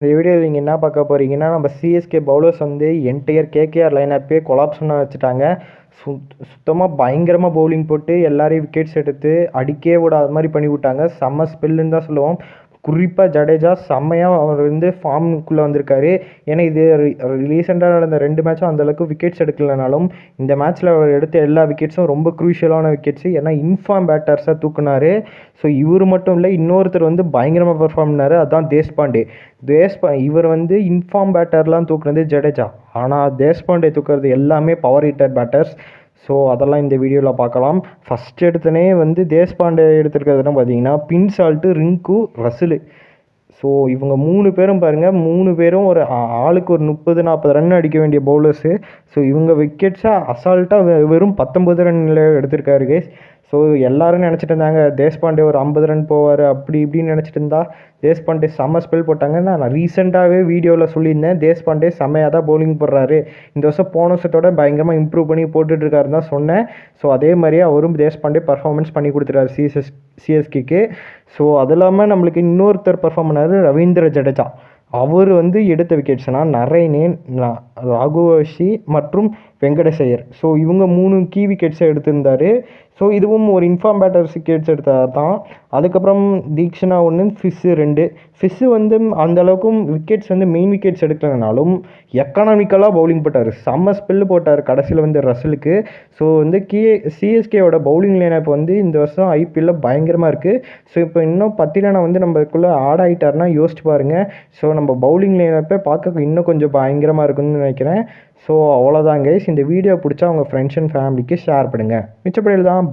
இந்த வீடியோவில் நீங்கள் என்ன பார்க்க போகிறீங்கன்னா, நம்ம சிஎஸ்கே பவுலர்ஸ் வந்து என்டையர் கேகேஆர் லைனப்பே கொலாப்ஸ் பண்ண வச்சுட்டாங்க. சுத்தமாக பயங்கரமாக பவுலிங் போட்டு எல்லாரையும் விக்கெட்ஸ் எடுத்து அடிக்கவே விடாத மாதிரி பண்ணி விட்டாங்க. செம்ம ஸ்பெல்லுன்னு தான் சொல்லுவோம். குறிப்பாக ஜடேஜா செம்மையாக அவர் வந்து ஃபார்முக்குள்ளே வந்திருக்காரு. ஏன்னா இது ரீசெண்டாக நடந்த 2 மேட்சும் அந்தளவுக்கு விக்கெட்ஸ் எடுக்கலனாலும் இந்த மேட்ச்சில் அவர் எடுத்த எல்லா விக்கெட்ஸும் ரொம்ப க்ரூஷியலான விக்கெட்ஸு. ஏன்னா இன்ஃபார்ம் பேட்டர்ஸாக தூக்குனார். ஸோ இவர் மட்டும் இல்லை, இன்னொருத்தர் வந்து பயங்கரமாக பெர்ஃபார்ம் பண்ணார். அதுதான் தேஷ்பாண்டே. இவர் வந்து இன்ஃபார்ம் பேட்டர்லாம் தூக்குனது ஜடேஜா. ஆனால் தேஷ்பாண்டே தூக்குறது எல்லாமே பவர் ஹிட்டர் பேட்டர்ஸ். ஸோ அதெல்லாம் இந்த வீடியோவில் பார்க்கலாம். ஃபஸ்ட் எடுத்தனே வந்து தேஷ்பாண்டே எடுத்துருக்கிறதுனா பார்த்தீங்கன்னா பின்சால்ட்டு, ரிங்கு, ரசிலு. ஸோ இவங்க 3 பேரும் பாருங்கள், 3 பேரும் ஒரு ஆளுக்கு ஒரு 30-40 ரன் அடிக்க வேண்டிய பவுலர்ஸு. ஸோ இவங்க விக்கெட்ஸை அசால்ட்டாக வெறும் 19 ரன்னில் எடுத்திருக்காரு கேஸ். ஸோ எல்லோரும் நினச்சிட்டு இருந்தாங்க தேஷ்பாண்டே ஒரு 50 ரன் போவார் அப்படி இப்படின்னு நினச்சிட்டு இருந்தா. தேஷ்பாண்டே செம்ம ஸ்பெல் போட்டாங்க. நான் ரீசெண்டாகவே வீடியோவில் சொல்லியிருந்தேன் தேஷ்பாண்டே செம்மையாக தான் பவுலிங் போடுறாரு, இந்த வருஷம் போன வருஷத்தோட பயங்கரமாக இம்ப்ரூவ் பண்ணி போட்டுட்ருக்காருன்னு தான் சொன்னேன். ஸோ அதே மாதிரியே அவரும் தேஷ்பாண்டே பர்ஃபார்மன்ஸ் பண்ணி கொடுத்துட்டாரு சிஎஸ்கேக்கு. ஸோ அது இல்லாமல் நம்மளுக்கு இன்னொருத்தர் பர்ஃபார்ம் பண்ணார், ரவீந்திர ஜடேஜா. அவர் வந்து எடுத்த விக்கெட்ஸ்னால் நரைனே, ராகுவன்ஷி மற்றும் வெங்கடேஷ். ஸோ இவங்க 3 கீ விக்கெட்ஸை எடுத்திருந்தார். ஸோ இதுவும் ஒரு இன்ஃபார்ம் பேட்டர்ஸ் விக்கெட்ஸ் எடுத்தால் தான். அதுக்கப்புறம் தீக்ஷனா 1, ஃபிஷ்ஷு 2. ஃபிஷ்ஷு வந்து அந்தளவுக்கும் விக்கெட்ஸ் வந்து மெயின் விக்கெட்ஸ் எடுக்கலனாலும் எக்கனாமிக்கலாக பவுலிங் போட்டார். செம்ம ஸ்பெல்லு போட்டார் கடைசியில் வந்து ரசலுக்கு. ஸோ வந்து சிஎஸ்கேவோட பவுலிங் லைனப் வந்து இந்த வருஷம் ஐபிஎல்லில் பயங்கரமாக இருக்குது. ஸோ இப்போ இன்னும் பத்திரனா வந்து நம்மக்குள்ளே ஆட் ஆகிட்டார்னா யோசிச்சு பாருங்கள். ஸோ நம்ம பவுலிங் லைனப்பே பார்க்க இன்னும் கொஞ்சம் பயங்கரமாக இருக்குன்னு நினைக்கிறேன். ஸோ அவ்வளோதான் கைஸ். இந்த வீடியோ பிடிச்சா உங்கள் ஃப்ரெண்ட்ஸ் அண்ட் ஃபேமிலிக்கு ஷேர் பண்ணுங்கள். மிச்சப்படியில் தான்.